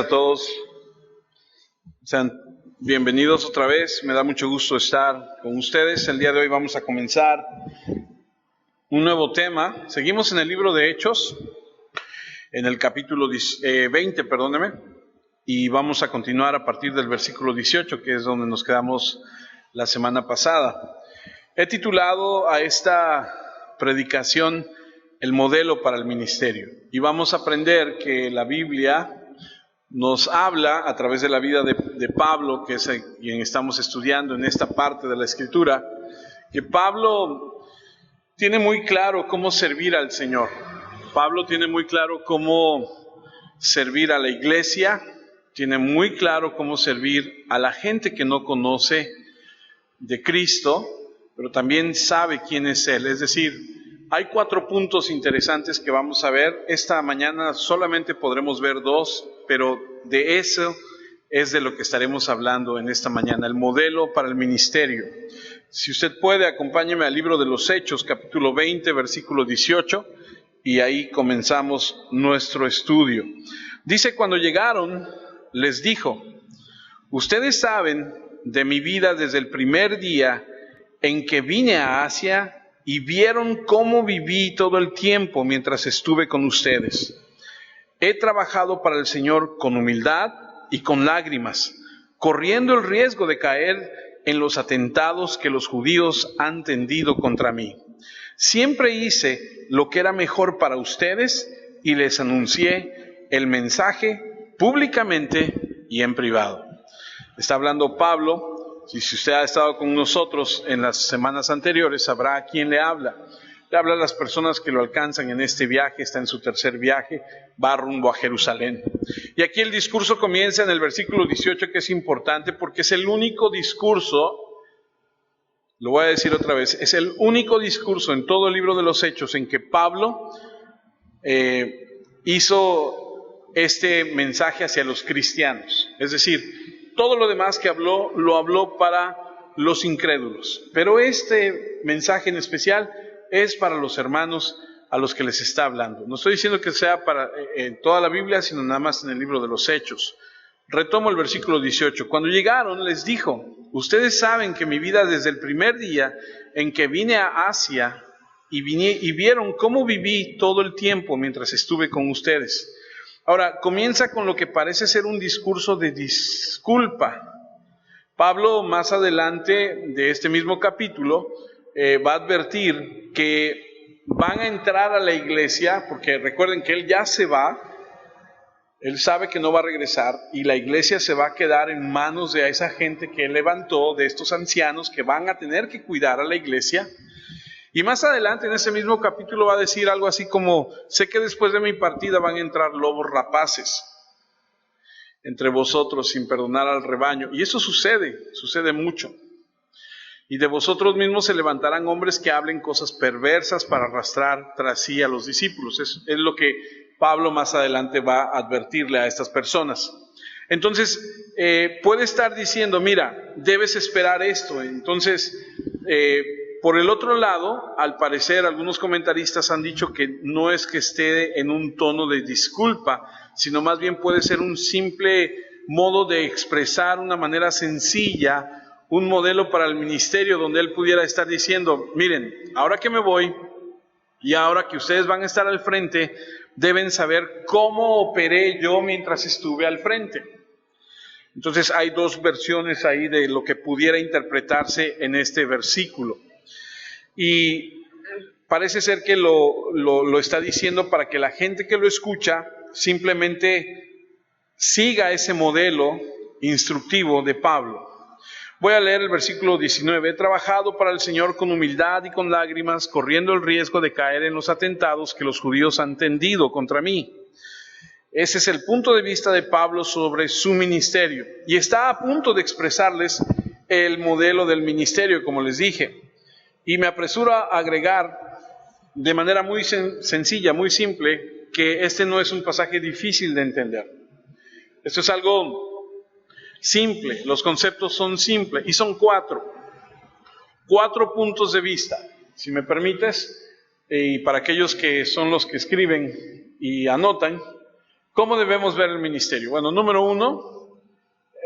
A todos, sean bienvenidos otra vez. Me da mucho gusto estar con ustedes. El día de hoy vamos a comenzar un nuevo tema. Seguimos en el libro de Hechos, en el capítulo 20, y vamos a continuar a partir del versículo 18, que es donde nos quedamos la semana pasada. He titulado a esta predicación El modelo para el ministerio, y vamos a aprender que la Biblia nos habla a través de la vida de Pablo, que es quien estamos estudiando en esta parte de la Escritura, que Pablo tiene muy claro cómo servir al Señor. Pablo tiene muy claro cómo servir a la iglesia, tiene muy claro cómo servir a la gente que no conoce de Cristo, pero también sabe quién es Él. Es decir, hay 4 puntos interesantes que vamos a ver. Esta mañana solamente podremos ver 2, pero de eso es de lo que estaremos hablando en esta mañana, el modelo para el ministerio. Si usted puede, acompáñeme al libro de los Hechos, capítulo 20, versículo 18, y ahí comenzamos nuestro estudio. Dice: cuando llegaron, les dijo: ustedes saben de mi vida desde el primer día en que vine a Asia, y vieron cómo viví todo el tiempo mientras estuve con ustedes. He trabajado para el Señor con humildad y con lágrimas, corriendo el riesgo de caer en los atentados que los judíos han tendido contra mí. Siempre hice lo que era mejor para ustedes y les anuncié el mensaje públicamente y en privado. Está hablando Pablo. Si usted ha estado con nosotros en las semanas anteriores, sabrá a quién le habla. Le habla a las personas que lo alcanzan en este viaje. Está en su tercer viaje, va rumbo a Jerusalén. Y aquí el discurso comienza en el versículo 18, que es importante porque es el único discurso, lo voy a decir otra vez, es el único discurso en todo el libro de los Hechos en que Pablo hizo este mensaje hacia los cristianos. Es decir, todo lo demás que habló, lo habló para los incrédulos. Pero este mensaje en especial es para los hermanos a los que les está hablando. No estoy diciendo que sea para toda la Biblia, sino nada más en el libro de los Hechos. Retomo el versículo 18. Cuando llegaron, les dijo: ustedes saben que mi vida desde el primer día en que vine a Asia, y vieron cómo viví todo el tiempo mientras estuve con ustedes. Ahora, comienza con lo que parece ser un discurso de disculpa. Pablo, más adelante de este mismo capítulo, va a advertir que van a entrar a la iglesia, porque recuerden que él ya se va, él sabe que no va a regresar, y la iglesia se va a quedar en manos de esa gente que él levantó, de estos ancianos que van a tener que cuidar a la iglesia. Y más adelante en ese mismo capítulo va a decir algo así como: sé que después de mi partida van a entrar lobos rapaces entre vosotros sin perdonar al rebaño. Y eso sucede mucho. Y de vosotros mismos se levantarán hombres que hablen cosas perversas para arrastrar tras sí a los discípulos. Es lo que Pablo más adelante va a advertirle a estas personas. Entonces, puede estar diciendo: mira, debes esperar esto. Entonces, por el otro lado, al parecer, algunos comentaristas han dicho que no es que esté en un tono de disculpa, sino más bien puede ser un simple modo de expresar una manera sencilla, un modelo para el ministerio, donde él pudiera estar diciendo: miren, ahora que me voy y ahora que ustedes van a estar al frente, deben saber cómo operé yo mientras estuve al frente. Entonces hay 2 versiones ahí de lo que pudiera interpretarse en este versículo. Y parece ser que lo está diciendo para que la gente que lo escucha simplemente siga ese modelo instructivo de Pablo. Voy a leer el versículo 19. He trabajado para el Señor con humildad y con lágrimas, corriendo el riesgo de caer en los atentados que los judíos han tendido contra mí. Ese es el punto de vista de Pablo sobre su ministerio. Y está a punto de expresarles el modelo del ministerio, como les dije. Y me apresuro a agregar de manera muy sencilla, muy simple, que este no es un pasaje difícil de entender. Esto es algo simple, los conceptos son simples y son 4 puntos de vista. Si me permites, y para aquellos que son los que escriben y anotan, ¿Cómo debemos ver el ministerio? Bueno, número uno,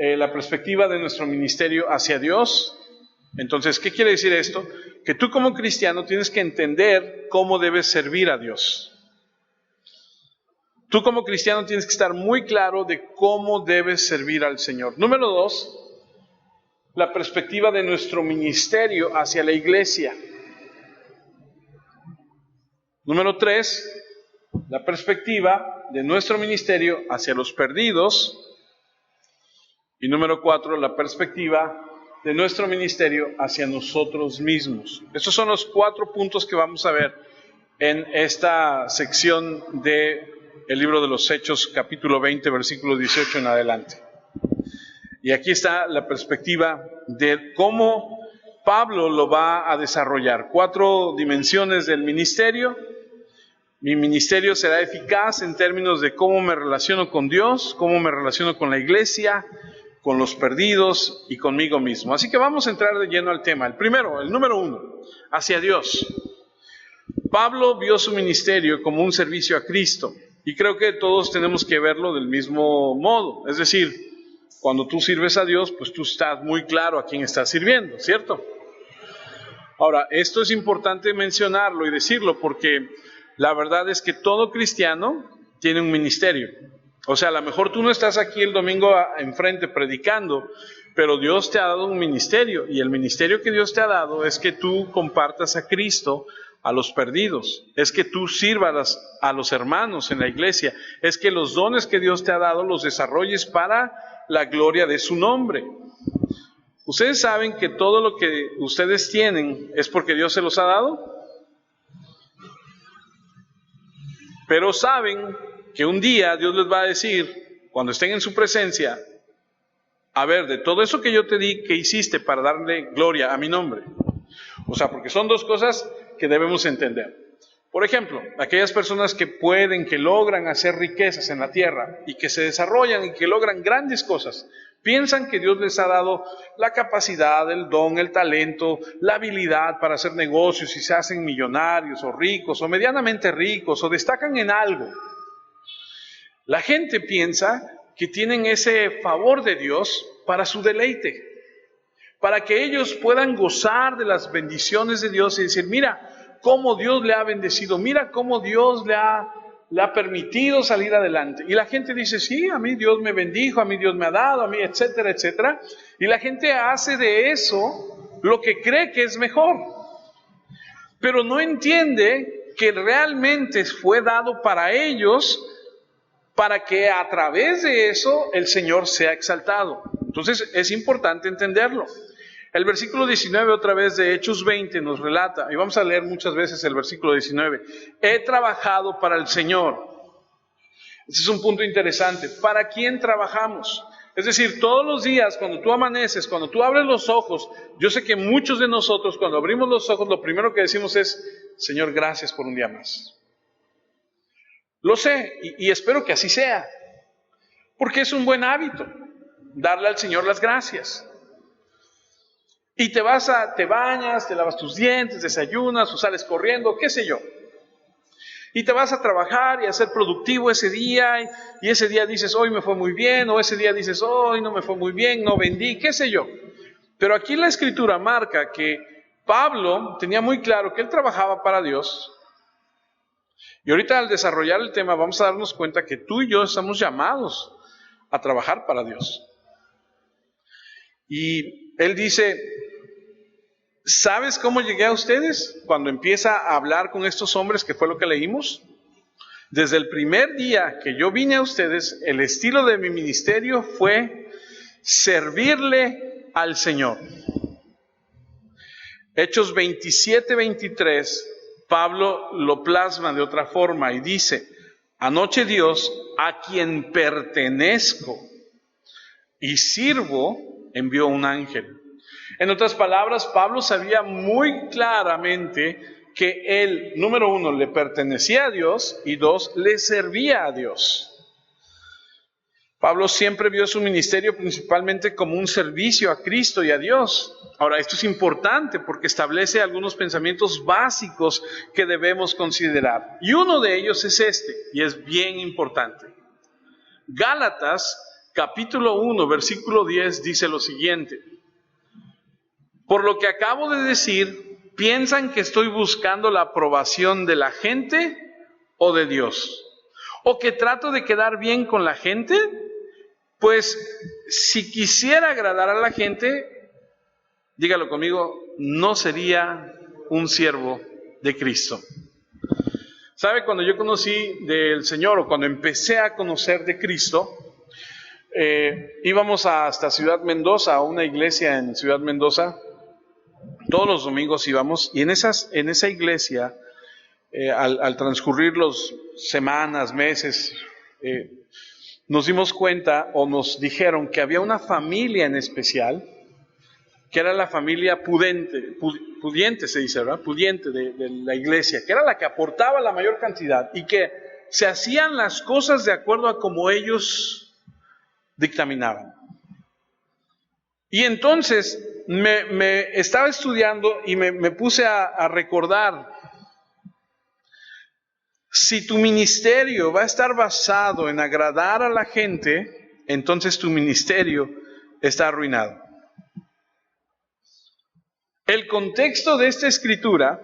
la perspectiva de nuestro ministerio hacia Dios. Entonces, ¿qué quiere decir esto? Que tú como cristiano tienes que entender cómo debes servir a Dios. Tú como cristiano tienes que estar muy claro de cómo debes servir al Señor. Número dos, la perspectiva de nuestro ministerio hacia la iglesia. Número tres, la perspectiva de nuestro ministerio hacia los perdidos. Y número cuatro, la perspectiva de nuestro ministerio hacia nosotros mismos. Estos son los 4 puntos que vamos a ver en esta sección del libro de los Hechos, capítulo 20, versículo 18 en adelante. Y aquí está la perspectiva de cómo Pablo lo va a desarrollar. 4 dimensiones del ministerio. Mi ministerio será eficaz en términos de cómo me relaciono con Dios, cómo me relaciono con la iglesia, con los perdidos y conmigo mismo. Así que vamos a entrar de lleno al tema. El número 1, hacia Dios. Pablo vio su ministerio como un servicio a Cristo, y creo que todos tenemos que verlo del mismo modo. Es decir, cuando tú sirves a Dios, pues tú estás muy claro a quién estás sirviendo, ¿cierto? Ahora, esto es importante mencionarlo y decirlo, porque la verdad es que todo cristiano tiene un ministerio. O sea, a lo mejor tú no estás aquí el domingo enfrente predicando, pero Dios te ha dado un ministerio, y el ministerio que Dios te ha dado es que tú compartas a Cristo a los perdidos, es que tú sirvas a los hermanos en la iglesia, es que los dones que Dios te ha dado los desarrolles para la gloria de su nombre. ¿Ustedes saben que todo lo que ustedes tienen es porque Dios se los ha dado? Pero saben que un día Dios les va a decir, cuando estén en su presencia, a ver, de todo eso que yo te di, ¿qué hiciste para darle gloria a mi nombre? O sea, porque son 2 cosas que debemos entender. Por ejemplo, aquellas personas que pueden, que logran hacer riquezas en la tierra y que se desarrollan y que logran grandes cosas, piensan que Dios les ha dado la capacidad, el don, el talento, la habilidad para hacer negocios y se hacen millonarios o ricos o medianamente ricos o destacan en algo. La gente piensa que tienen ese favor de Dios para su deleite, para que ellos puedan gozar de las bendiciones de Dios y decir, mira cómo Dios le ha bendecido, mira cómo Dios le ha permitido salir adelante. Y la gente dice, sí, a mí Dios me bendijo, a mí Dios me ha dado, a mí, etcétera, etcétera. Y la gente hace de eso lo que cree que es mejor, pero no entiende que realmente fue dado para ellos, para que a través de eso el Señor sea exaltado. Entonces es importante entenderlo. El versículo 19 otra vez de Hechos 20 nos relata, y vamos a leer muchas veces el versículo 19, he trabajado para el Señor. Ese es un punto interesante. ¿Para quién trabajamos? Es decir, todos los días cuando tú amaneces, cuando tú abres los ojos, yo sé que muchos de nosotros cuando abrimos los ojos lo primero que decimos es, Señor, gracias por un día más. Lo sé y espero que así sea, porque es un buen hábito darle al Señor las gracias. Y te bañas, te lavas tus dientes, desayunas o sales corriendo, qué sé yo. Y te vas a trabajar y a ser productivo ese día, y ese día dices, hoy me fue muy bien, o ese día dices, hoy no me fue muy bien, no vendí, qué sé yo. Pero aquí la Escritura marca que Pablo tenía muy claro que él trabajaba para Dios. Y ahorita al desarrollar el tema vamos a darnos cuenta que tú y yo estamos llamados a trabajar para Dios. Y él dice, ¿sabes cómo llegué a ustedes? Cuando empieza a hablar con estos hombres, que fue lo que leímos. Desde el primer día que yo vine a ustedes, el estilo de mi ministerio fue servirle al Señor. Hechos 27-23, Pablo lo plasma de otra forma y dice, anoche Dios, a quien pertenezco y sirvo, envió un ángel. En otras palabras, Pablo sabía muy claramente que él, número 1, le pertenecía a Dios y 2, le servía a Dios. Pablo siempre vio su ministerio principalmente como un servicio a Cristo y a Dios. Ahora, esto es importante porque establece algunos pensamientos básicos que debemos considerar. Y uno de ellos es este, y es bien importante. Gálatas, capítulo 1, versículo 10, dice lo siguiente: por lo que acabo de decir, ¿piensan que estoy buscando la aprobación de la gente o de Dios? ¿O que trato de quedar bien con la gente? Pues si quisiera agradar a la gente, dígalo conmigo, no sería un siervo de Cristo. ¿Sabe? Cuando yo conocí del Señor, o cuando empecé a conocer de Cristo, íbamos hasta Ciudad Mendoza, a una iglesia en Ciudad Mendoza. Todos los domingos íbamos, y en esa iglesia, al transcurrir las semanas, meses, nos dimos cuenta, o nos dijeron, que había una familia en especial, que era la familia pudiente se dice, ¿verdad? Pudiente de la iglesia, que era la que aportaba la mayor cantidad, y que se hacían las cosas de acuerdo a como ellos dictaminaban. Y entonces me estaba estudiando y me puse a recordar, si tu ministerio va a estar basado en agradar a la gente, entonces tu ministerio está arruinado. El contexto de esta escritura,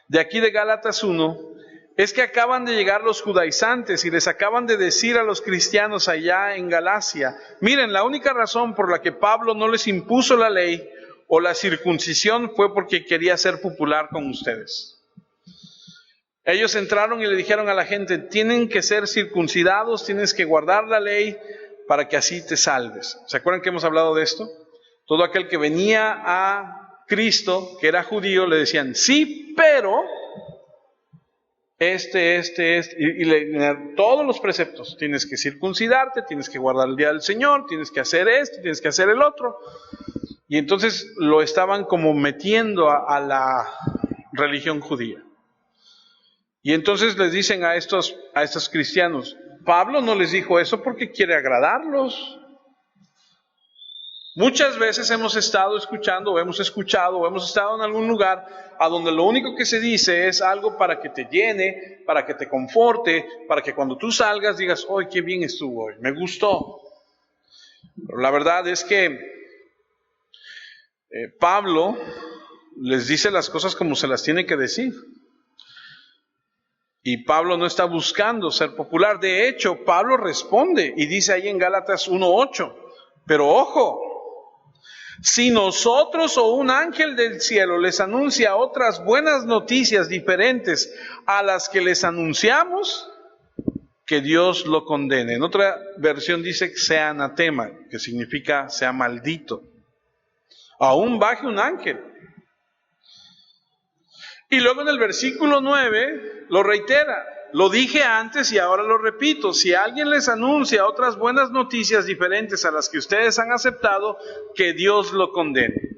de aquí de Gálatas 1, es que acaban de llegar los judaizantes y les acaban de decir a los cristianos allá en Galacia: miren, la única razón por la que Pablo no les impuso la ley o la circuncisión fue porque quería ser popular con ustedes. Ellos entraron y le dijeron a la gente: tienen que ser circuncidados, tienes que guardar la ley para que así te salves. ¿Se acuerdan que hemos hablado de esto? Todo aquel que venía a Cristo, que era judío, le decían: sí, pero y todos los preceptos, tienes que circuncidarte, tienes que guardar el día del Señor, tienes que hacer esto, tienes que hacer el otro. Y entonces lo estaban como metiendo a la religión judía. Y entonces les dicen a estos cristianos: Pablo no les dijo eso porque quiere agradarlos. Muchas veces hemos estado escuchando, o hemos estado en algún lugar a donde lo único que se dice es algo para que te llene, para que te conforte, para que cuando tú salgas digas: ¡ay, qué bien estuvo hoy! Me gustó. Pero la verdad es que Pablo les dice las cosas como se las tiene que decir. Y Pablo no está buscando ser popular. De hecho, Pablo responde y dice ahí en Gálatas 1:8: pero ojo, si nosotros o un ángel del cielo les anuncia otras buenas noticias diferentes a las que les anunciamos, que Dios lo condene. En otra versión dice que sea anatema, que significa sea maldito. Aún baje un ángel. Y luego en el versículo 9 lo reitera: lo dije antes y ahora lo repito, si alguien les anuncia otras buenas noticias diferentes a las que ustedes han aceptado, que Dios lo condene.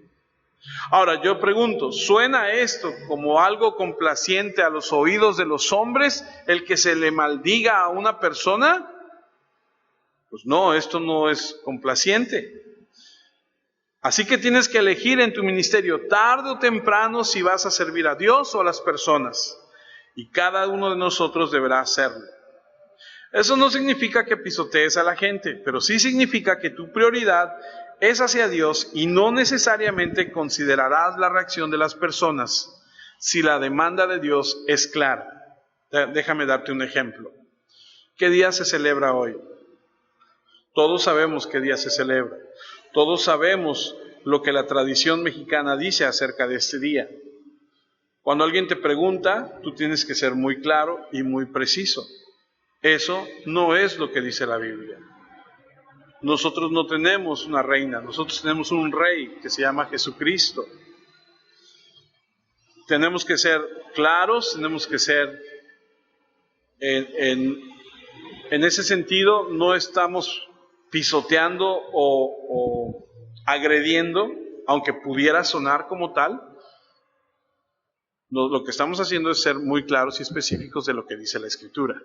Ahora yo pregunto, ¿suena esto como algo complaciente a los oídos de los hombres, el que se le maldiga a una persona? Pues no, esto no es complaciente. Así que tienes que elegir en tu ministerio, tarde o temprano, si vas a servir a Dios o a las personas. Y cada uno de nosotros deberá hacerlo. Eso no significa que pisotees a la gente, pero sí significa que tu prioridad es hacia Dios y no necesariamente considerarás la reacción de las personas si la demanda de Dios es clara. Déjame darte un ejemplo. ¿Qué día se celebra hoy? Todos sabemos qué día se celebra. Todos sabemos lo que la tradición mexicana dice acerca de este día. Cuando alguien te pregunta, tú tienes que ser muy claro y muy preciso. Eso no es lo que dice la Biblia. Nosotros no tenemos una reina, nosotros tenemos un rey que se llama Jesucristo. Tenemos que ser claros, tenemos que ser, en ese sentido, no estamos pisoteando o agrediendo, aunque pudiera sonar como tal. Lo que estamos haciendo es ser muy claros y específicos de lo que dice la Escritura.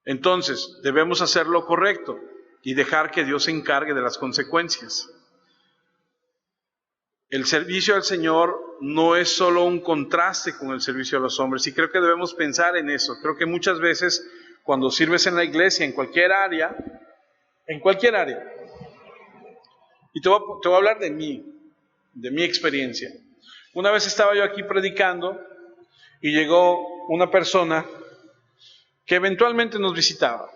Entonces, debemos hacer lo correcto y dejar que Dios se encargue de las consecuencias. El servicio al Señor no es solo un contraste con el servicio a los hombres, y creo que debemos pensar en eso. Creo que muchas veces cuando sirves en la iglesia, en cualquier área. Y te voy a hablar de mi experiencia. Una vez estaba yo aquí predicando y llegó una persona que eventualmente nos visitaba.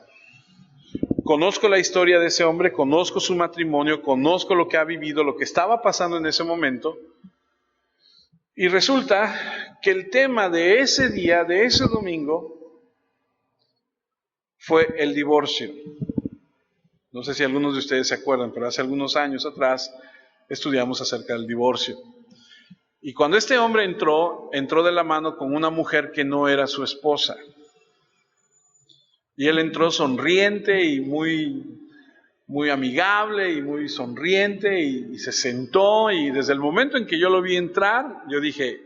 Conozco la historia de ese hombre, conozco su matrimonio, conozco lo que ha vivido, lo que estaba pasando en ese momento. Y resulta que el tema de ese día, de ese domingo, fue el divorcio. No sé si algunos de ustedes se acuerdan, pero hace algunos años atrás estudiamos acerca del divorcio. Y cuando este hombre entró de la mano con una mujer que no era su esposa. Y él entró sonriente y muy amigable y muy sonriente y se sentó, y desde el momento en que yo lo vi entrar, yo dije,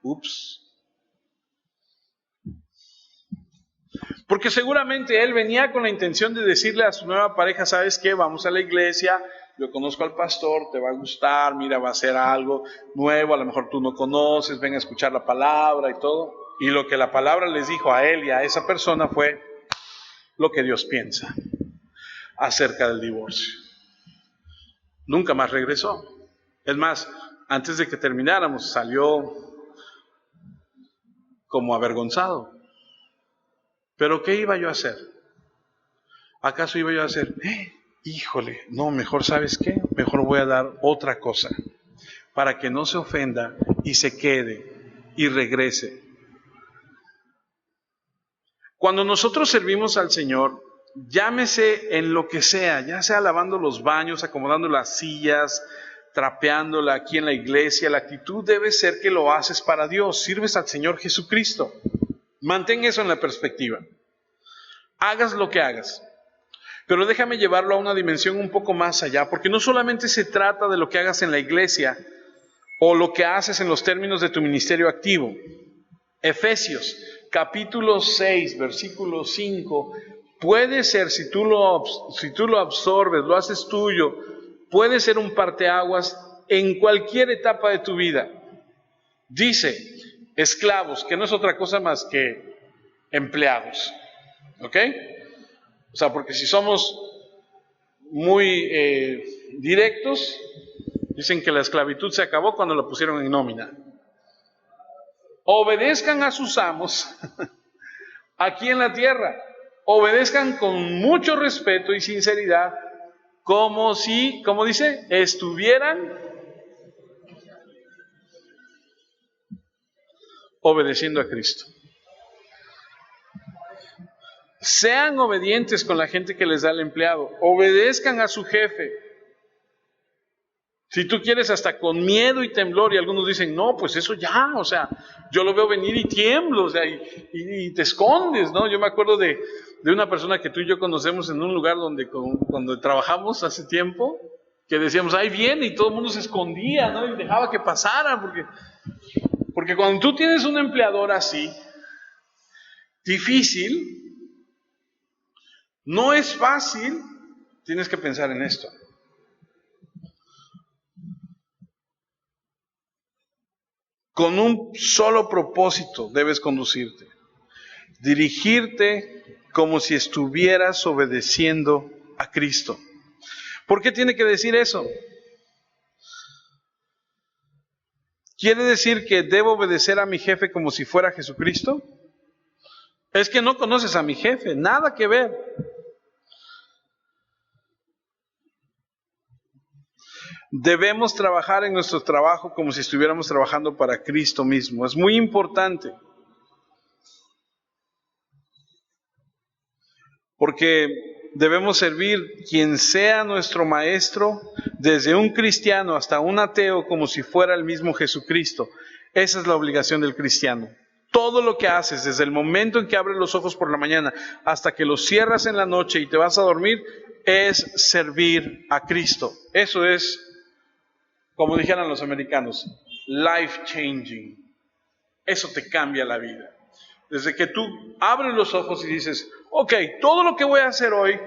ups. Porque seguramente él venía con la intención de decirle a su nueva pareja, ¿sabes qué? Vamos a la iglesia, yo conozco al pastor, te va a gustar, mira, va a ser algo nuevo, a lo mejor tú no conoces, ven a escuchar la palabra y todo. Y lo que la palabra les dijo a él y a esa persona fue lo que Dios piensa acerca del divorcio. Nunca más regresó. Es más, antes de que termináramos, salió como avergonzado. ¿Pero qué iba yo a hacer? ¿Acaso iba yo a hacer, híjole, no, mejor sabes qué? Mejor voy a dar otra cosa, para que no se ofenda y se quede y regrese. Cuando nosotros servimos al Señor, llámese en lo que sea, ya sea lavando los baños, acomodando las sillas, trapeándola aquí en la iglesia, la actitud debe ser que lo haces para Dios, sirves al Señor Jesucristo. Mantén eso en la perspectiva. Hagas lo que hagas. Pero déjame llevarlo a una dimensión un poco más allá, porque no solamente se trata de lo que hagas en la iglesia o lo que haces en los términos de tu ministerio activo. Efesios, capítulo 6, versículo 5, puede ser, si tú lo absorbes, lo haces tuyo, puede ser un parteaguas en cualquier etapa de tu vida. Dice, esclavos, que no es otra cosa más que empleados. ¿Ok? O sea, porque si somos muy directos, dicen que la esclavitud se acabó cuando la pusieron en nómina. Obedezcan a sus amos aquí en la tierra. Obedezcan con mucho respeto y sinceridad, como si, como dice, estuvieran obedeciendo a Cristo. Sean obedientes con la gente que les da el empleado. Obedezcan a su jefe. Si tú quieres, hasta con miedo y temblor, y algunos dicen, no, pues eso ya, o sea, yo lo veo venir y tiemblo, o sea, y te escondes, ¿no? Yo me acuerdo de una persona que tú y yo conocemos en un lugar donde trabajamos hace tiempo, que decíamos, ahí viene, y todo el mundo se escondía, ¿no? Y dejaba que pasara, porque cuando tú tienes un empleador así, difícil, no es fácil, tienes que pensar en esto. Con un solo propósito debes conducirte. Dirigirte como si estuvieras obedeciendo a Cristo. ¿Por qué tiene que decir eso? ¿Quiere decir que debo obedecer a mi jefe como si fuera Jesucristo? Es que no conoces a mi jefe, nada que ver. Debemos trabajar en nuestro trabajo como si estuviéramos trabajando para Cristo mismo. Es muy importante. Porque debemos servir quien sea nuestro maestro, desde un cristiano hasta un ateo, como si fuera el mismo Jesucristo. Esa es la obligación del cristiano. Todo lo que haces, desde el momento en que abres los ojos por la mañana hasta que los cierras en la noche y te vas a dormir, es servir a Cristo. Eso es, como dijeran los americanos, life changing. Eso te cambia la vida. Desde que tú abres los ojos y dices, ok, todo lo que voy a hacer hoy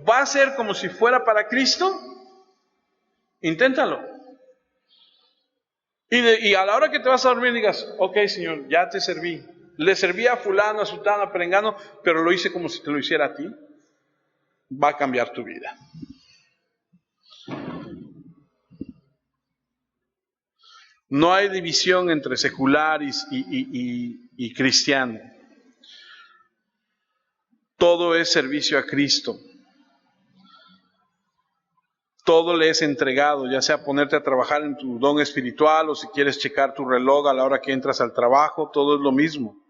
va a ser como si fuera para Cristo, inténtalo. Y a la hora que te vas a dormir digas, ok, Señor, ya te serví. le servía a fulano, a sultano, a perengano, pero lo hice como si te lo hiciera a ti, va a cambiar tu vida. No hay división entre secular y cristiano. Todo es servicio a Cristo. Todo le es entregado, ya sea ponerte a trabajar en tu don espiritual o si quieres checar tu reloj a la hora que entras al trabajo, todo es lo mismo.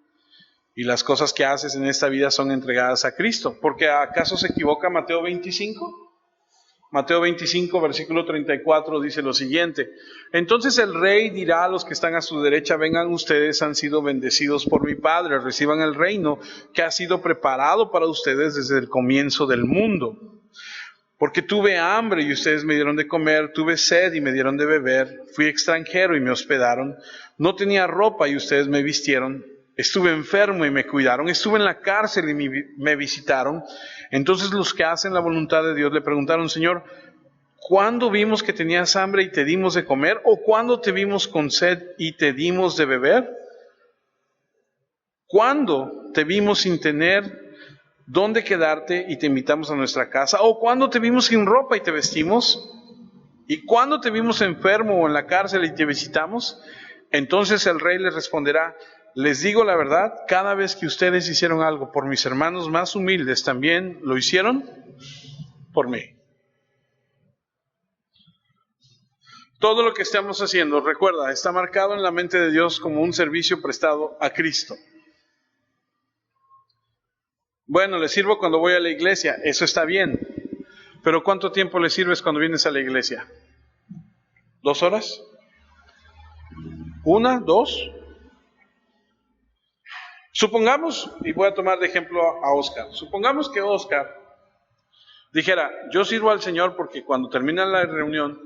Y las cosas que haces en esta vida son entregadas a Cristo. ¿Porque acaso se equivoca Mateo 25? Mateo 25, versículo 34 dice lo siguiente: entonces el rey dirá a los que están a su derecha, vengan ustedes, han sido bendecidos por mi Padre, reciban el reino que ha sido preparado para ustedes desde el comienzo del mundo. Porque tuve hambre y ustedes me dieron de comer, tuve sed y me dieron de beber, fui extranjero y me hospedaron, no tenía ropa y ustedes me vistieron, estuve enfermo y me cuidaron, estuve en la cárcel y me visitaron. Entonces los que hacen la voluntad de Dios le preguntaron: Señor, ¿cuándo vimos que tenías hambre y te dimos de comer? ¿O cuándo te vimos con sed y te dimos de beber? ¿Cuándo te vimos sin tener dónde quedarte y te invitamos a nuestra casa? ¿O cuándo te vimos sin ropa y te vestimos? ¿Y cuándo te vimos enfermo o en la cárcel y te visitamos? Entonces el rey les responderá: les digo la verdad, cada vez que ustedes hicieron algo por mis hermanos más humildes, también lo hicieron por mí. Todo lo que estamos haciendo, recuerda, está marcado en la mente de Dios como un servicio prestado a Cristo. Bueno, le sirvo cuando voy a la iglesia, eso está bien. Pero ¿cuánto tiempo le sirves cuando vienes a la iglesia? ¿2 horas? ¿1? ¿2? Supongamos, y voy a tomar de ejemplo a Oscar, supongamos que Oscar dijera: yo sirvo al Señor porque cuando termina la reunión,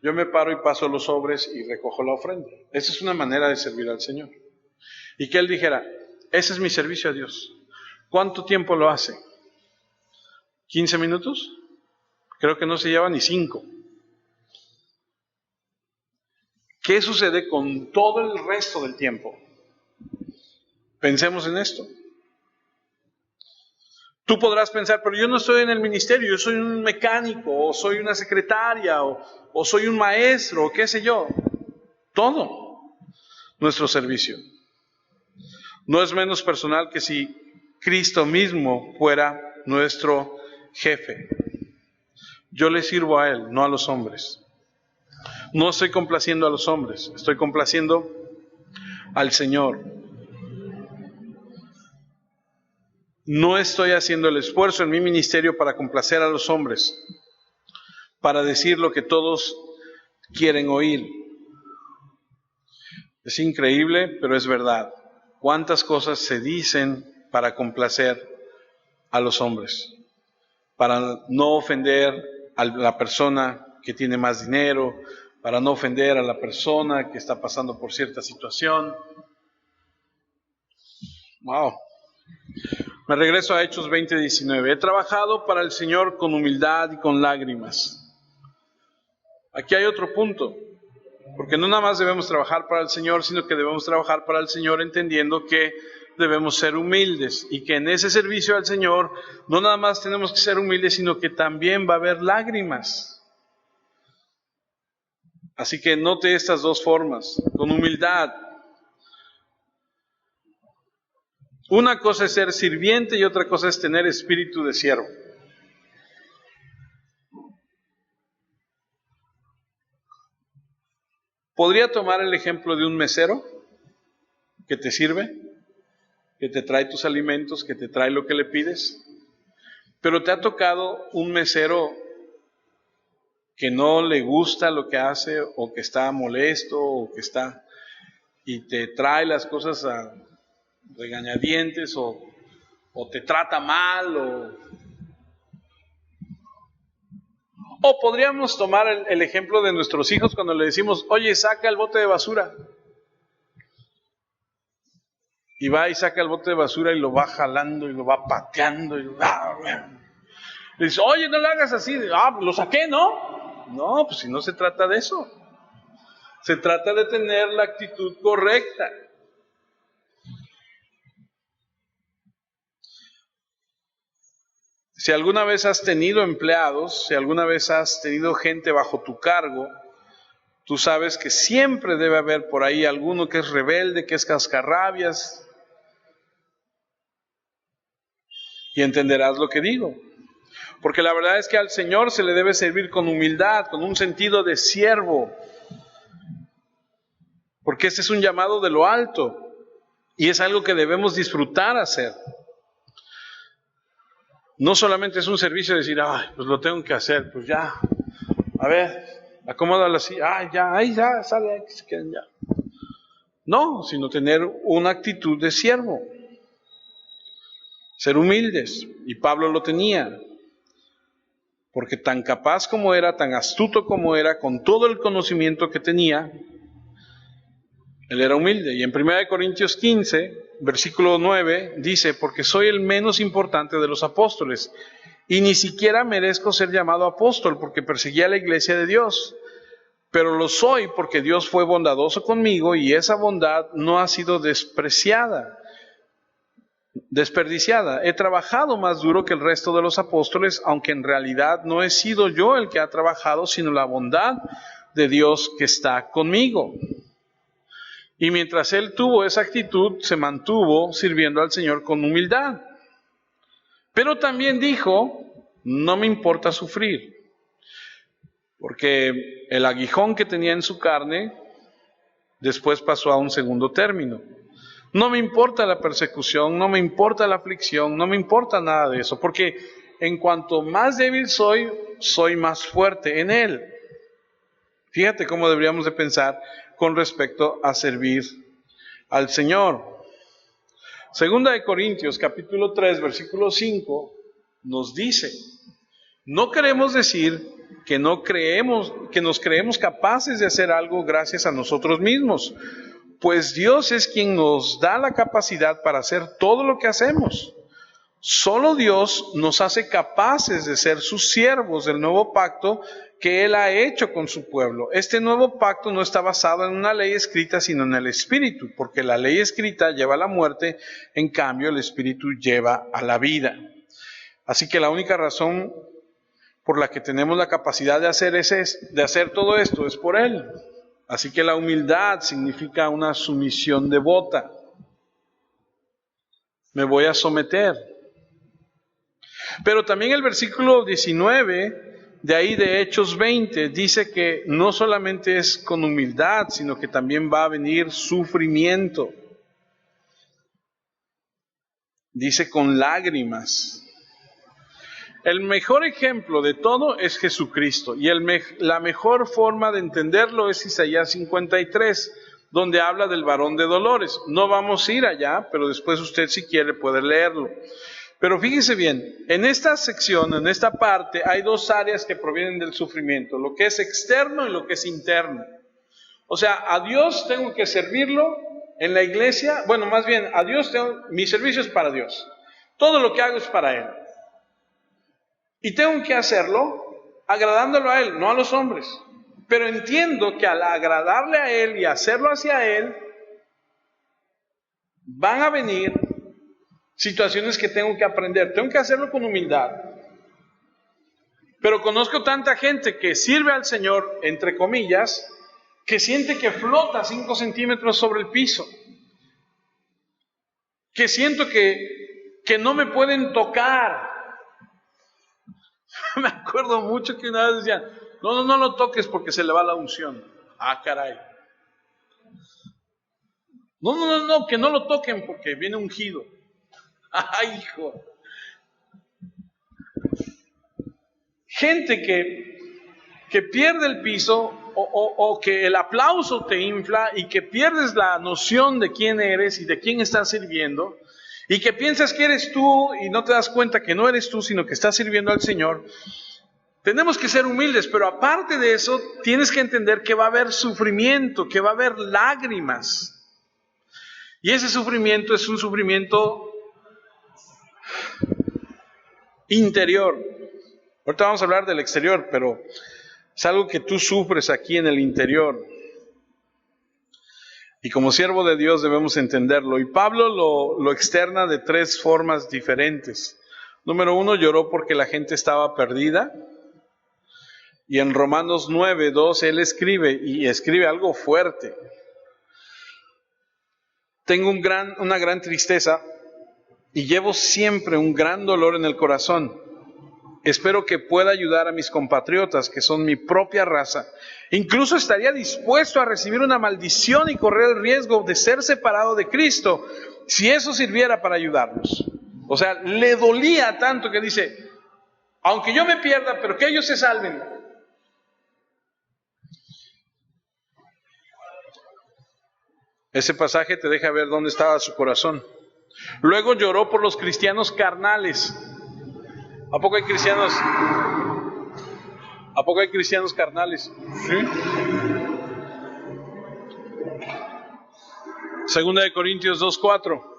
yo me paro y paso los sobres y recojo la ofrenda. Esa es una manera de servir al Señor. Y que él dijera: ese es mi servicio a Dios. ¿Cuánto tiempo lo hace? ¿15 minutos? Creo que no se lleva ni 5. ¿Qué sucede con todo el resto del tiempo? Pensemos en esto. Tú podrás pensar: pero yo no estoy en el ministerio, yo soy un mecánico, o soy una secretaria, o soy un maestro, o qué sé yo. Todo nuestro servicio no es menos personal que si Cristo mismo fuera nuestro jefe. Yo le sirvo a Él, no a los hombres. No estoy complaciendo a los hombres, estoy complaciendo al Señor. No estoy haciendo el esfuerzo en mi ministerio para complacer a los hombres, para decir lo que todos quieren oír. Es increíble, pero es verdad. ¿Cuántas cosas se dicen para complacer a los hombres? Para no ofender a la persona que tiene más dinero, para no ofender a la persona que está pasando por cierta situación. Wow. Me regreso a Hechos 20:19. He trabajado para el Señor con humildad y con lágrimas. Aquí hay otro punto, porque no nada más debemos trabajar para el Señor, sino que debemos trabajar para el Señor entendiendo que debemos ser humildes y que en ese servicio al Señor no nada más tenemos que ser humildes, sino que también va a haber lágrimas. Así que note estas dos formas, con humildad. Una cosa es ser sirviente y otra cosa es tener espíritu de siervo. ¿Podría tomar el ejemplo de un mesero que te sirve, que te trae tus alimentos, que te trae lo que le pides? Pero te ha tocado un mesero que no le gusta lo que hace, o que está molesto, o que está, y te trae las cosas a regañadientes, o te trata mal, o podríamos tomar el ejemplo de nuestros hijos cuando le decimos: oye, saca el bote de basura. Y va y saca el bote de basura y lo va jalando y lo va pateando. Y le dice: oye, no lo hagas así. Lo saqué, ¿no? No, pues si no se trata de eso. Se trata de tener la actitud correcta. Si alguna vez has tenido empleados, si alguna vez has tenido gente bajo tu cargo, tú sabes que siempre debe haber por ahí alguno que es rebelde, que es cascarrabias, y entenderás lo que digo. Porque la verdad es que al Señor se le debe servir con humildad, con un sentido de siervo. Porque este es un llamado de lo alto y es algo que debemos disfrutar hacer. No solamente es un servicio de decir, ay, pues lo tengo que hacer, pues ya, a ver, acomódalo así, ya, ahí ya, sale, ahí se queden ya. No, sino tener una actitud de siervo. Ser humildes, y Pablo lo tenía. Porque tan capaz como era, tan astuto como era, con todo el conocimiento que tenía, él era humilde. Y en 1 Corintios 15, versículo 9, dice, porque soy el menos importante de los apóstoles, y ni siquiera merezco ser llamado apóstol, porque perseguí a la iglesia de Dios. Pero lo soy porque Dios fue bondadoso conmigo, y esa bondad no ha sido desperdiciada. He trabajado más duro que el resto de los apóstoles, aunque en realidad no he sido yo el que ha trabajado, sino la bondad de Dios que está conmigo. Y mientras él tuvo esa actitud, se mantuvo sirviendo al Señor con humildad. Pero también dijo, no me importa sufrir, porque el aguijón que tenía en su carne después pasó a un segundo término. No me importa la persecución, no me importa la aflicción, no me importa nada de eso, porque en cuanto más débil soy, soy más fuerte en Él. Fíjate cómo deberíamos de pensar con respecto a servir al Señor. Segunda de Corintios, capítulo 3, versículo 5, nos dice, no queremos decir que nos creemos capaces de hacer algo gracias a nosotros mismos, pues Dios es quien nos da la capacidad para hacer todo lo que hacemos. Solo Dios nos hace capaces de ser sus siervos del nuevo pacto que Él ha hecho con su pueblo. Este nuevo pacto no está basado en una ley escrita, sino en el Espíritu, porque la ley escrita lleva a la muerte, en cambio el Espíritu lleva a la vida. Así que la única razón por la que tenemos la capacidad de hacer todo esto es por Él. Así que la humildad significa una sumisión devota. Me voy a someter. Pero también el versículo 19, de ahí de Hechos 20, dice que no solamente es con humildad, sino que también va a venir sufrimiento. Dice con lágrimas. El mejor ejemplo de todo es Jesucristo, y la mejor forma de entenderlo es Isaías 53, donde habla del varón de dolores. No vamos a ir allá, pero después usted si quiere puede leerlo. Pero fíjese bien, en esta sección, en esta parte, hay dos áreas que provienen del sufrimiento, lo que es externo y lo que es interno. O sea, a Dios tengo que servirlo en la iglesia, bueno, más bien, a Dios mi servicio es para Dios. Todo lo que hago es para Él. Y tengo que hacerlo agradándolo a Él, no a los hombres. Pero entiendo que al agradarle a Él y hacerlo hacia Él, van a venir situaciones que tengo que aprender. Tengo que hacerlo con humildad. Pero conozco tanta gente que sirve al Señor, entre comillas, que siente que flota 5 centímetros sobre el piso. Que siento que no me pueden tocar. Me acuerdo mucho que una vez decían, no lo toques porque se le va la unción. Ah, caray. No, que no lo toquen porque viene ungido. Ay, hijo. Gente que pierde el piso o que el aplauso te infla y que pierdes la noción de quién eres y de quién estás sirviendo. Y que piensas que eres tú y no te das cuenta que no eres tú, sino que estás sirviendo al Señor. Tenemos que ser humildes, pero aparte de eso, tienes que entender que va a haber sufrimiento, que va a haber lágrimas. Y ese sufrimiento es un sufrimiento interior. Ahorita vamos a hablar del exterior, pero es algo que tú sufres aquí en el interior. Y como siervo de Dios debemos entenderlo. Y Pablo lo externa de 3 formas diferentes. Número 1, lloró porque la gente estaba perdida. Y en Romanos 9:2 él escribe, y escribe algo fuerte. Tengo una gran tristeza y llevo siempre un gran dolor en el corazón. Espero que pueda ayudar a mis compatriotas, que son mi propia raza. Incluso estaría dispuesto a recibir una maldición y correr el riesgo de ser separado de Cristo, si eso sirviera para ayudarlos. O sea, le dolía tanto que dice, aunque yo me pierda, pero que ellos se salven. Ese pasaje te deja ver dónde estaba su corazón. Luego lloró por los cristianos carnales. ¿A poco hay cristianos? ¿A poco hay cristianos carnales? Sí. Segunda de Corintios 2:4.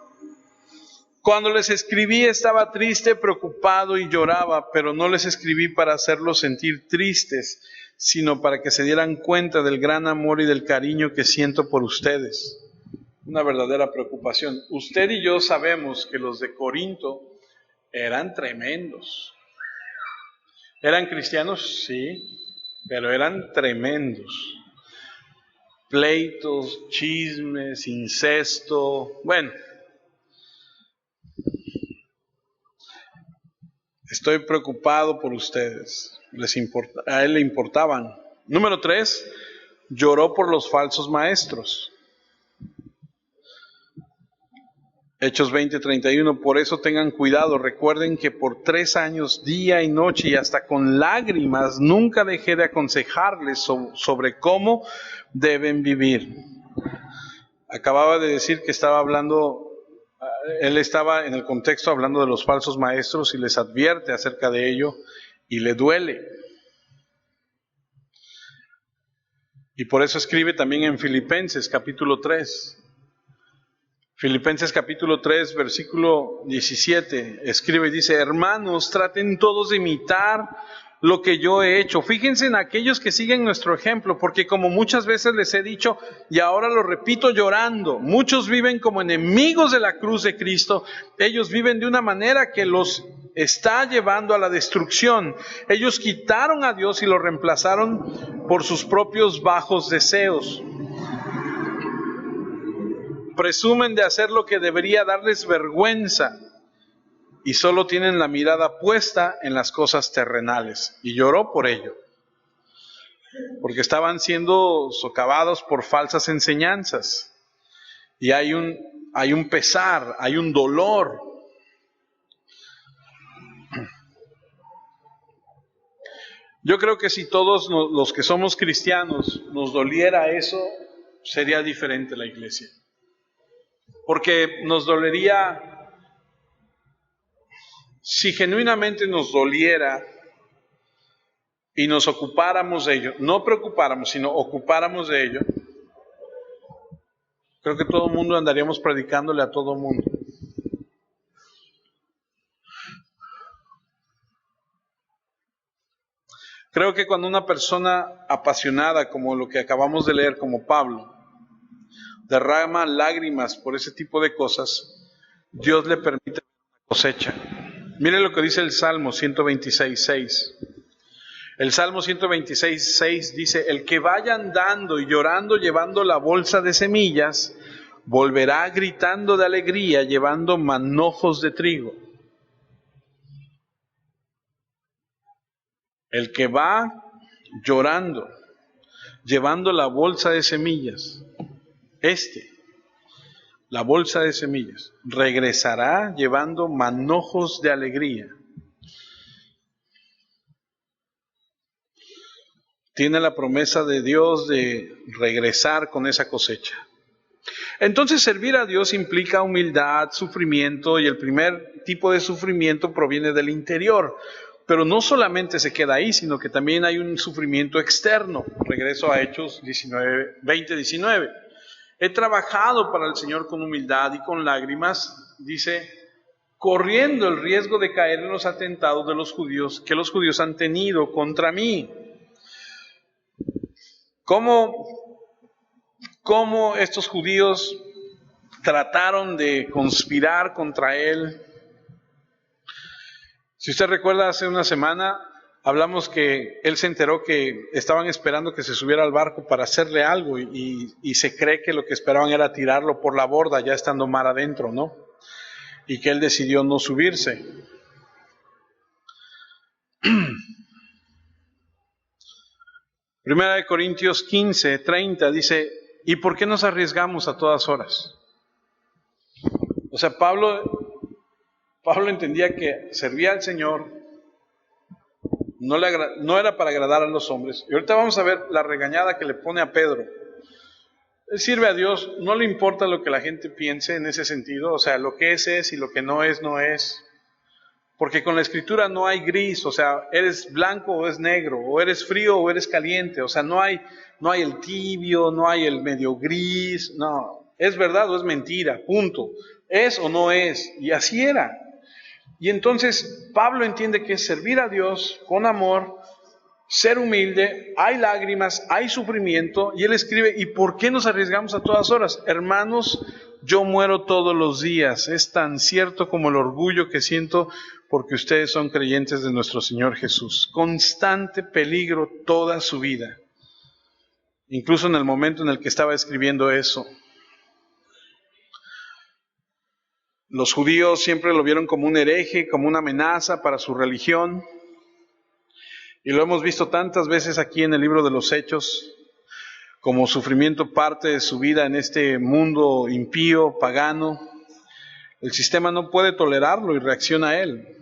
Cuando les escribí estaba triste, preocupado y lloraba, pero no les escribí para hacerlos sentir tristes, sino para que se dieran cuenta del gran amor y del cariño que siento por ustedes. Una verdadera preocupación. Usted y yo sabemos que los de Corinto eran tremendos. ¿Eran cristianos? Sí, pero eran tremendos. Pleitos, chismes, incesto, bueno. Estoy preocupado por ustedes. A él le importaban. Número 3, lloró por los falsos maestros. Hechos 20:31, por eso tengan cuidado, recuerden que por 3 años, día y noche, y hasta con lágrimas, nunca dejé de aconsejarles sobre cómo deben vivir. Acababa de decir que estaba hablando, él estaba en el contexto hablando de los falsos maestros y les advierte acerca de ello y le duele. Y por eso escribe también en Filipenses capítulo 3. Filipenses capítulo 3, versículo 17, escribe y dice, hermanos, traten todos de imitar lo que yo he hecho. Fíjense en aquellos que siguen nuestro ejemplo, porque como muchas veces les he dicho, y ahora lo repito llorando, muchos viven como enemigos de la cruz de Cristo. Ellos viven de una manera que los está llevando a la destrucción. Ellos quitaron a Dios y lo reemplazaron por sus propios bajos deseos. Presumen de hacer lo que debería darles vergüenza y solo tienen la mirada puesta en las cosas terrenales. Y lloró por ello, porque estaban siendo socavados por falsas enseñanzas. Y hay un pesar, hay un dolor. Yo creo que si todos los que somos cristianos nos doliera eso, sería diferente la iglesia. Porque nos dolería, si genuinamente nos doliera y nos ocupáramos de ello, no preocupáramos, sino ocupáramos de ello, creo que todo el mundo andaríamos predicándole a todo el mundo. Creo que cuando una persona apasionada, como lo que acabamos de leer, como Pablo, derrama lágrimas por ese tipo de cosas, Dios le permite una cosecha. Miren lo que dice el Salmo 126:6. El Salmo 126:6 dice, el que vaya andando y llorando llevando la bolsa de semillas, volverá gritando de alegría llevando manojos de trigo. El que va llorando, llevando la bolsa de semillas, la bolsa de semillas, regresará llevando manojos de alegría. Tiene la promesa de Dios de regresar con esa cosecha. Entonces, servir a Dios implica humildad, sufrimiento, y el primer tipo de sufrimiento proviene del interior. Pero no solamente se queda ahí, sino que también hay un sufrimiento externo. Regreso a Hechos 20:19. He trabajado para el Señor con humildad y con lágrimas, dice, corriendo el riesgo de caer en los atentados de los judíos que los judíos han tenido contra mí. ¿Cómo estos judíos trataron de conspirar contra él? Si usted recuerda, hace una semana hablamos que él se enteró que estaban esperando que se subiera al barco para hacerle algo y se cree que lo que esperaban era tirarlo por la borda ya estando mar adentro, ¿no? Y que él decidió no subirse. Primera de Corintios 15:30 dice, ¿y por qué nos arriesgamos a todas horas? O sea, Pablo entendía que servía al Señor, no era para agradar a los hombres. Y ahorita vamos a ver la regañada que le pone a Pedro. Él sirve a Dios, no le importa lo que la gente piense en ese sentido, o sea, lo que es y lo que no es, no es. Porque con la Escritura no hay gris, o sea, eres blanco o es negro, o eres frío o eres caliente, o sea, no hay el tibio, no hay el medio gris, no, es verdad o es mentira, punto, es o no es, y así era. Y entonces Pablo entiende que es servir a Dios con amor, ser humilde, hay lágrimas, hay sufrimiento, y él escribe, ¿y por qué nos arriesgamos a todas horas? Hermanos, yo muero todos los días, es tan cierto como el orgullo que siento porque ustedes son creyentes de nuestro Señor Jesús. Constante peligro toda su vida, incluso en el momento en el que estaba escribiendo eso. Los judíos siempre lo vieron como un hereje, como una amenaza para su religión. Y lo hemos visto tantas veces aquí en el libro de los Hechos, como sufrimiento parte de su vida en este mundo impío, pagano. El sistema no puede tolerarlo y reacciona a él.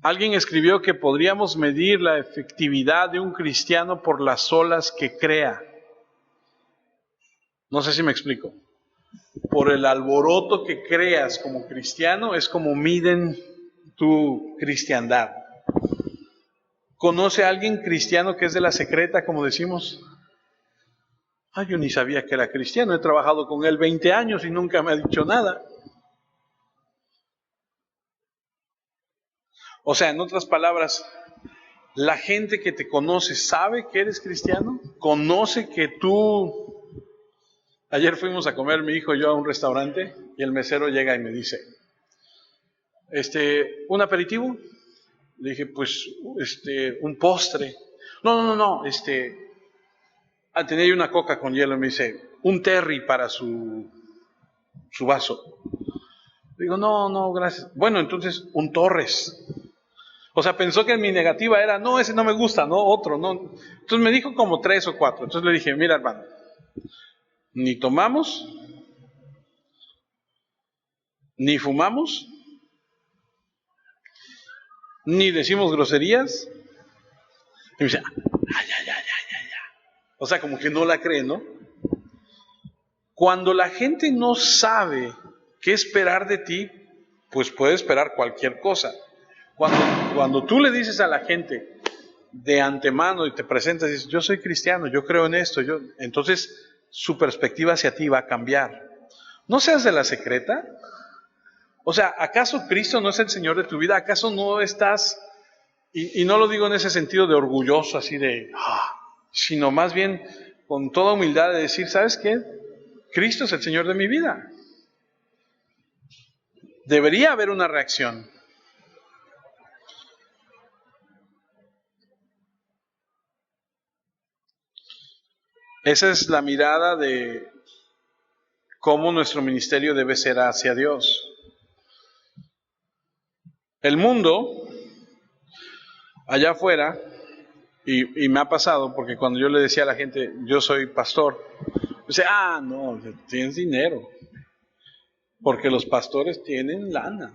Alguien escribió que podríamos medir la efectividad de un cristiano por las olas que crea. No sé si me explico. Por el alboroto que creas como cristiano es como miden tu cristiandad. ¿Conoce a alguien cristiano que es de la secreta, como decimos? Yo ni sabía que era cristiano, he trabajado con él 20 años y nunca me ha dicho nada. O sea, en otras palabras, la gente que te conoce sabe que eres cristiano, conoce que tú... Ayer fuimos a comer mi hijo y yo a un restaurante y el mesero llega y me dice, ¿un aperitivo? Le dije, pues, un postre. No, tenía yo una coca con hielo y me dice, un terry para su vaso. Digo, no, gracias. Bueno, entonces, un Torres. O sea, pensó que mi negativa era, no, ese no me gusta, no, otro, no. Entonces me dijo como 3 o 4. Entonces le dije, mira, hermano, ni tomamos, ni fumamos, ni decimos groserías. Y me dice, ya. O sea, como que no la cree, ¿no? Cuando la gente no sabe qué esperar de ti, pues puede esperar cualquier cosa. Cuando tú le dices a la gente de antemano y te presentas y dices, yo soy cristiano, yo creo en esto, entonces su perspectiva hacia ti va a cambiar. No seas de la secreta. O sea, ¿acaso Cristo no es el Señor de tu vida? ¿Acaso no estás, y no lo digo en ese sentido de orgulloso, así de, sino más bien con toda humildad de decir, ¿sabes qué? Cristo es el Señor de mi vida. Debería haber una reacción. Esa es la mirada de cómo nuestro ministerio debe ser hacia Dios. El mundo, allá afuera, y me ha pasado, porque cuando yo le decía a la gente, yo soy pastor, dice, no, tienes dinero, porque los pastores tienen lana.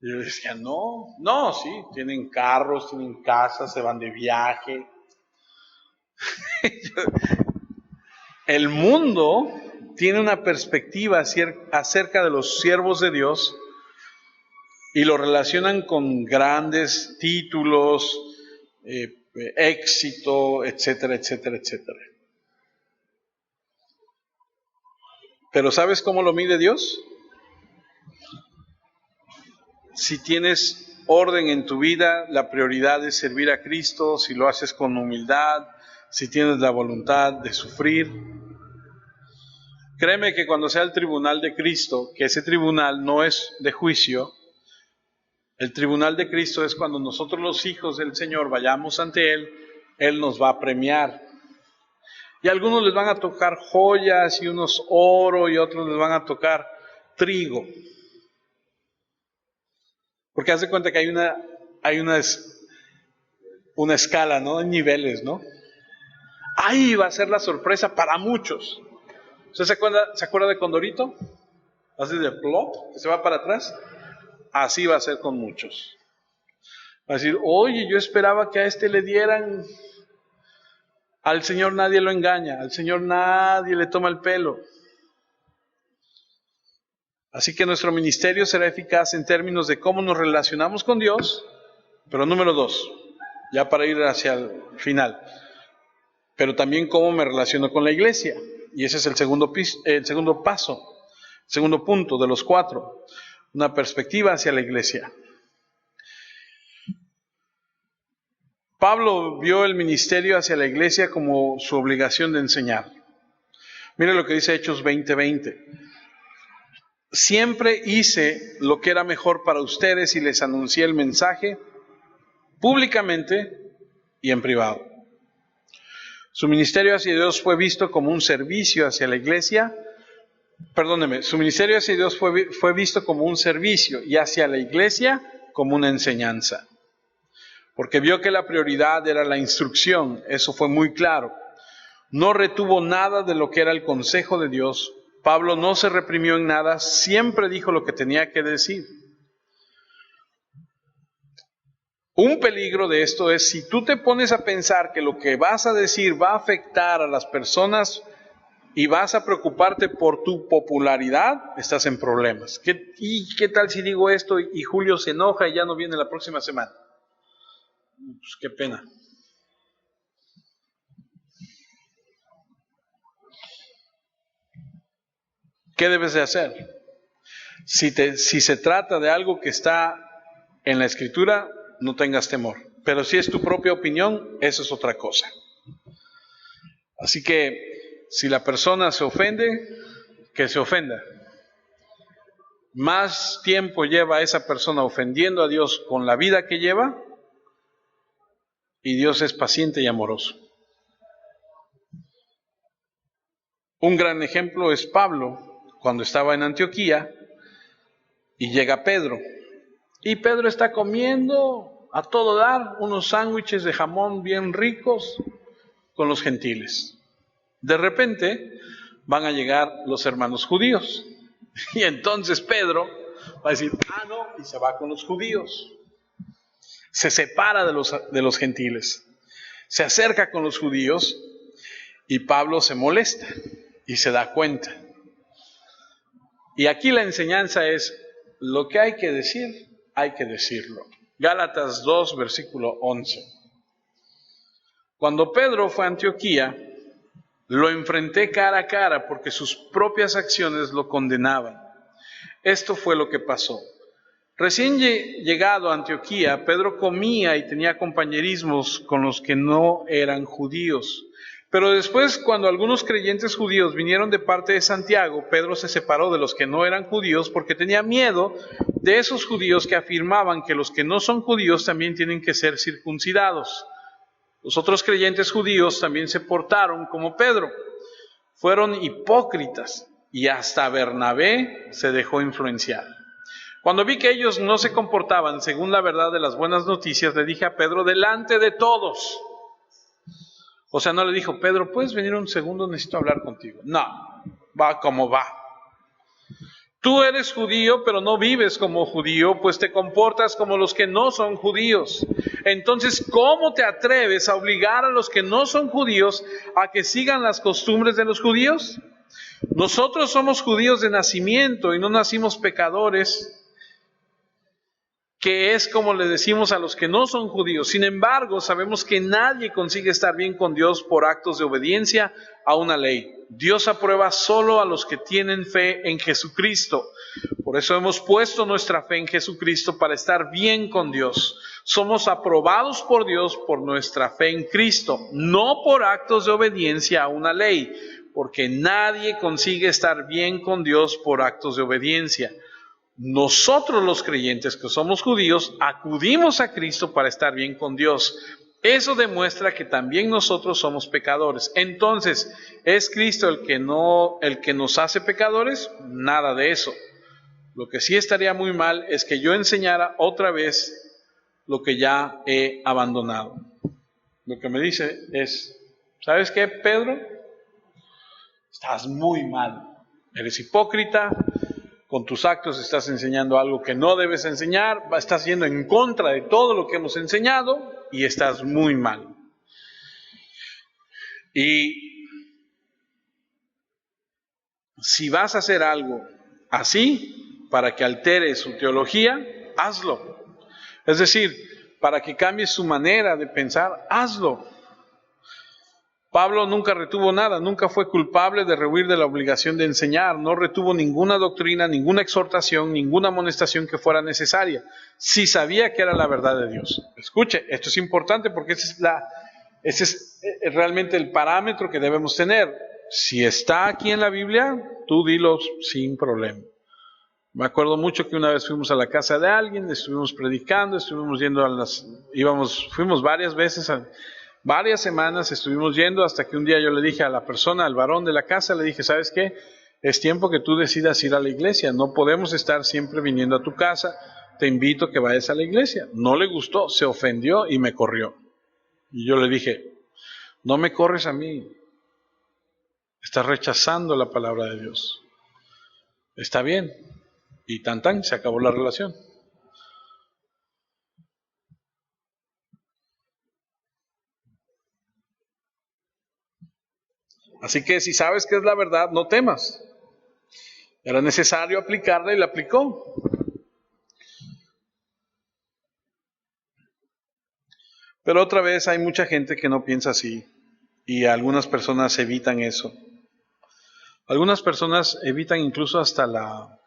Y yo decía, no, sí, tienen carros, tienen casas, se van de viaje. El mundo tiene una perspectiva acerca de los siervos de Dios y lo relacionan con grandes títulos, éxito, etcétera. Pero ¿sabes cómo lo mide Dios? Si tienes orden en tu vida, la prioridad es servir a Cristo, si lo haces con humildad, si tienes la voluntad de sufrir. Créeme que cuando sea el tribunal de Cristo, que ese tribunal no es de juicio, el tribunal de Cristo es cuando nosotros los hijos del Señor vayamos ante Él, Él nos va a premiar. Y a algunos les van a tocar joyas y unos oro y otros les van a tocar trigo. Porque haz de cuenta que hay una escala, ¿no? Hay niveles, ¿no? Ahí va a ser la sorpresa para muchos. ¿Usted se acuerda de Condorito? Así de plop, que se va para atrás. Así va a ser con muchos. Va a decir, oye, yo esperaba que a este le dieran. Al Señor nadie lo engaña, al Señor nadie le toma el pelo. Así que nuestro ministerio será eficaz en términos de cómo nos relacionamos con Dios, pero número 2, ya para ir hacia el final, pero también cómo me relaciono con la iglesia. Y ese es el segundo paso, segundo punto de los 4, una perspectiva hacia la iglesia. Pablo vio el ministerio hacia la iglesia como su obligación de enseñar. Mire lo que dice Hechos 20:20. Siempre hice lo que era mejor para ustedes y les anuncié el mensaje públicamente y en privado. Su ministerio hacia Dios fue visto como un servicio hacia la iglesia. Su ministerio hacia Dios fue visto como un servicio y hacia la iglesia como una enseñanza. Porque vio que la prioridad era la instrucción, eso fue muy claro. No retuvo nada de lo que era el consejo de Dios. Pablo no se reprimió en nada, siempre dijo lo que tenía que decir. Un peligro de esto es si tú te pones a pensar que lo que vas a decir va a afectar a las personas y vas a preocuparte por tu popularidad, estás en problemas. ¿Y qué tal si digo esto y Julio se enoja y ya no viene la próxima semana? Pues qué pena. ¿Qué debes de hacer? Si se trata de algo que está en la Escritura, no tengas temor. Pero si es tu propia opinión, eso es otra cosa. Así que, si la persona se ofende, que se ofenda. Más tiempo lleva esa persona ofendiendo a Dios con la vida que lleva, y Dios es paciente y amoroso. Un gran ejemplo es Pablo, cuando estaba en Antioquía, y llega Pedro. Y Pedro está comiendo a todo dar unos sándwiches de jamón bien ricos con los gentiles. De repente van a llegar los hermanos judíos. Y entonces Pedro va a decir, no, y se va con los judíos. Se separa de los gentiles. Se acerca con los judíos y Pablo se molesta y se da cuenta. Y aquí la enseñanza es, lo que hay que decir, hay que decirlo. Gálatas 2, versículo 11. Cuando Pedro fue a Antioquía, lo enfrenté cara a cara porque sus propias acciones lo condenaban. Esto fue lo que pasó. Recién llegado a Antioquía, Pedro comía y tenía compañerismos con los que no eran judíos. Pero después, cuando algunos creyentes judíos vinieron de parte de Santiago, Pedro se separó de los que no eran judíos porque tenía miedo de esos judíos que afirmaban que los que no son judíos también tienen que ser circuncidados. Los otros creyentes judíos también se portaron como Pedro. Fueron hipócritas y hasta Bernabé se dejó influenciar. Cuando vi que ellos no se comportaban según la verdad de las buenas noticias, le dije a Pedro delante de todos. O sea, no le dijo, Pedro, ¿puedes venir un segundo? Necesito hablar contigo. No, va como va. Tú eres judío, pero no vives como judío, pues te comportas como los que no son judíos. Entonces, ¿cómo te atreves a obligar a los que no son judíos a que sigan las costumbres de los judíos? Nosotros somos judíos de nacimiento y no nacimos pecadores, que es como le decimos a los que no son judíos. Sin embargo, sabemos que nadie consigue estar bien con Dios por actos de obediencia a una ley. Dios aprueba solo a los que tienen fe en Jesucristo. Por eso hemos puesto nuestra fe en Jesucristo para estar bien con Dios. Somos aprobados por Dios por nuestra fe en Cristo, no por actos de obediencia a una ley. porque nadie consigue estar bien con Dios por actos de obediencia. Nosotros los creyentes que somos judíos acudimos a Cristo para estar bien con Dios. Eso demuestra que también nosotros somos pecadores. Entonces, ¿es Cristo el que nos hace pecadores? Nada de eso. Lo que sí estaría muy mal es que yo enseñara otra vez lo que ya he abandonado. Lo que me dice es, ¿sabes qué, Pedro? Estás muy mal. Eres hipócrita. Con tus actos estás enseñando algo que no debes enseñar, estás yendo en contra de todo lo que hemos enseñado y estás muy mal. Y si vas a hacer algo así, para que altere su teología, hazlo. Es decir, para que cambie su manera de pensar, hazlo. Pablo nunca retuvo nada, nunca fue culpable de rehuir de la obligación de enseñar, no retuvo ninguna doctrina, ninguna exhortación, ninguna amonestación que fuera necesaria, si sabía que era la verdad de Dios. Escuche, esto es importante porque ese es realmente el parámetro que debemos tener. Si está aquí en la Biblia, tú dilo sin problema. Me acuerdo mucho que una vez fuimos a la casa de alguien, estuvimos predicando, estuvimos yendo fuimos varias veces varias semanas estuvimos yendo hasta que un día yo le dije a la persona, al varón de la casa, le dije, ¿sabes qué? Es tiempo que tú decidas ir a la iglesia, no podemos estar siempre viniendo a tu casa, te invito a que vayas a la iglesia. No le gustó, se ofendió y me corrió. Y yo le dije, no me corres a mí, estás rechazando la palabra de Dios. Está bien, y tan, se acabó la relación. Así que si sabes que es la verdad, no temas. Era necesario aplicarla y la aplicó. Pero otra vez hay mucha gente que no piensa así y algunas personas evitan eso. Algunas personas evitan incluso hasta la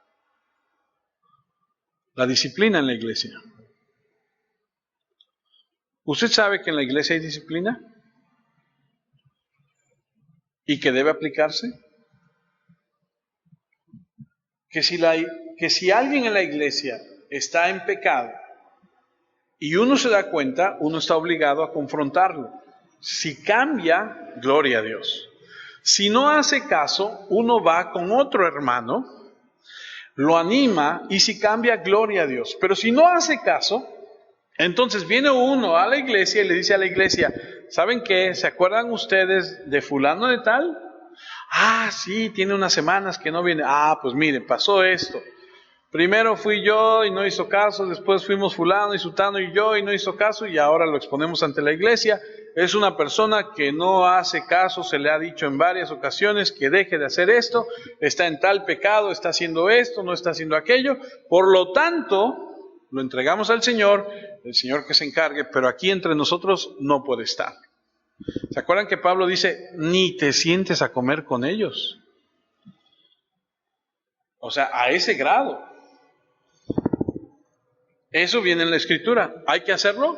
disciplina en la iglesia. ¿Usted sabe que en la iglesia hay disciplina? ¿Y que debe aplicarse? Que si alguien en la iglesia está en pecado y uno se da cuenta, uno está obligado a confrontarlo. Si cambia, gloria a Dios. Si no hace caso, uno va con otro hermano, lo anima y si cambia, gloria a Dios. Pero si no hace caso, entonces viene uno a la iglesia y le dice a la iglesia, ¿saben qué? ¿Se acuerdan ustedes de fulano de tal? Ah, sí, tiene unas semanas que no viene. Ah, pues mire, pasó esto. Primero fui yo y no hizo caso, después fuimos fulano y sutano y yo y no hizo caso y ahora lo exponemos ante la iglesia. Es una persona que no hace caso, se le ha dicho en varias ocasiones que deje de hacer esto, está en tal pecado, está haciendo esto, no está haciendo aquello. Por lo tanto, lo entregamos al Señor, el Señor que se encargue, pero aquí entre nosotros no puede estar. ¿Se acuerdan que Pablo dice, ni te sientes a comer con ellos? O sea, a ese grado. Eso viene en la Escritura. ¿Hay que hacerlo?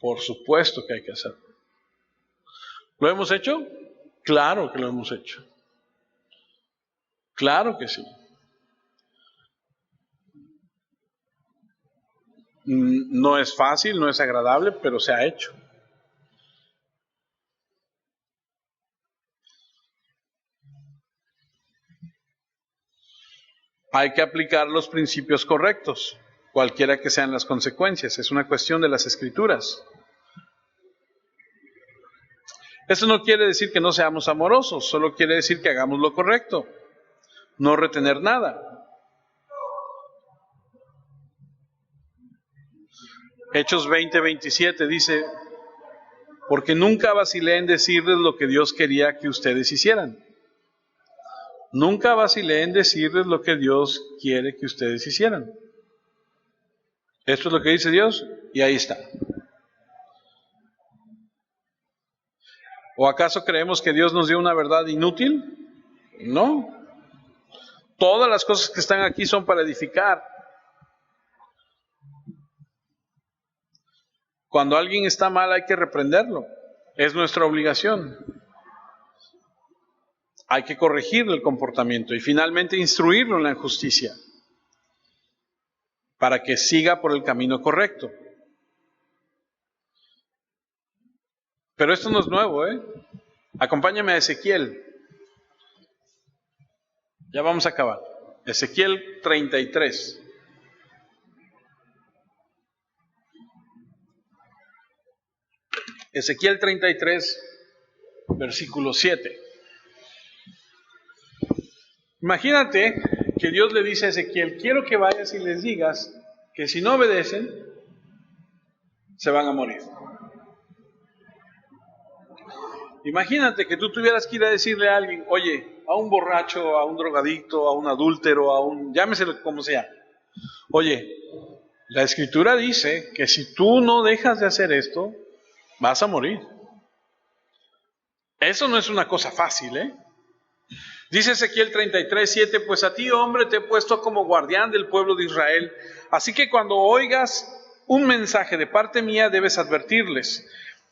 Por supuesto que hay que hacerlo. ¿Lo hemos hecho? Claro que lo hemos hecho. Claro que sí. No es fácil, no es agradable, pero se ha hecho. Hay que aplicar los principios correctos, cualquiera que sean las consecuencias. Es una cuestión de las Escrituras. Eso no quiere decir que no seamos amorosos, solo quiere decir que hagamos lo correcto, no retener nada. Hechos 20:27 dice, porque nunca vacilé en decirles lo que Dios quería que ustedes hicieran. Nunca vacilé en decirles lo que Dios quiere que ustedes hicieran. Esto es lo que dice Dios y ahí está. ¿O acaso creemos que Dios nos dio una verdad inútil? No. Todas las cosas que están aquí son para edificar. Cuando alguien está mal hay que reprenderlo. Es nuestra obligación. hay que corregirle el comportamiento y finalmente instruirlo en la justicia para que siga por el camino correcto. Pero esto no es nuevo, ¿eh? Acompáñame a Ezequiel. Ya vamos a acabar. Ezequiel 33. Ezequiel 33, versículo 7. Imagínate que Dios le dice a Ezequiel, quiero que vayas y les digas que si no obedecen, se van a morir. Imagínate que tú tuvieras que ir a decirle a alguien, oye, a un borracho, a un drogadicto, a un adúltero, llámeselo como sea. Oye, la Escritura dice que si tú no dejas de hacer esto, vas a morir. Eso no es una cosa fácil, ¿eh? Dice Ezequiel 33, 7, pues a ti, hombre, te he puesto como guardián del pueblo de Israel. Así que cuando oigas un mensaje de parte mía, debes advertirles.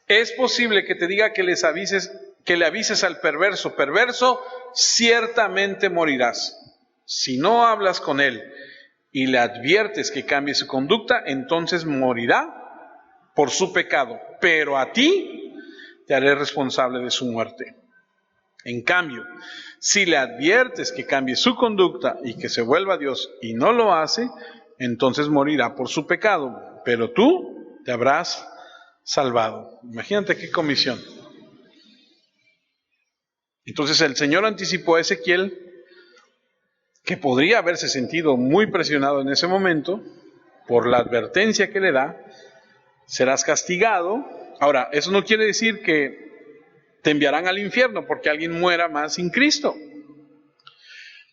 Es posible que te diga que le avises al perverso. Perverso, ciertamente morirás. Si no hablas con él y le adviertes que cambie su conducta, entonces morirá por su pecado. Pero a ti te haré responsable de su muerte. En cambio, si le adviertes que cambie su conducta y que se vuelva a Dios y no lo hace, entonces morirá por su pecado, pero tú te habrás salvado. Imagínate qué comisión. Entonces el Señor anticipó a Ezequiel que podría haberse sentido muy presionado en ese momento por la advertencia que le da, serás castigado. Ahora, eso no quiere decir que te enviarán al infierno porque alguien muera más sin Cristo.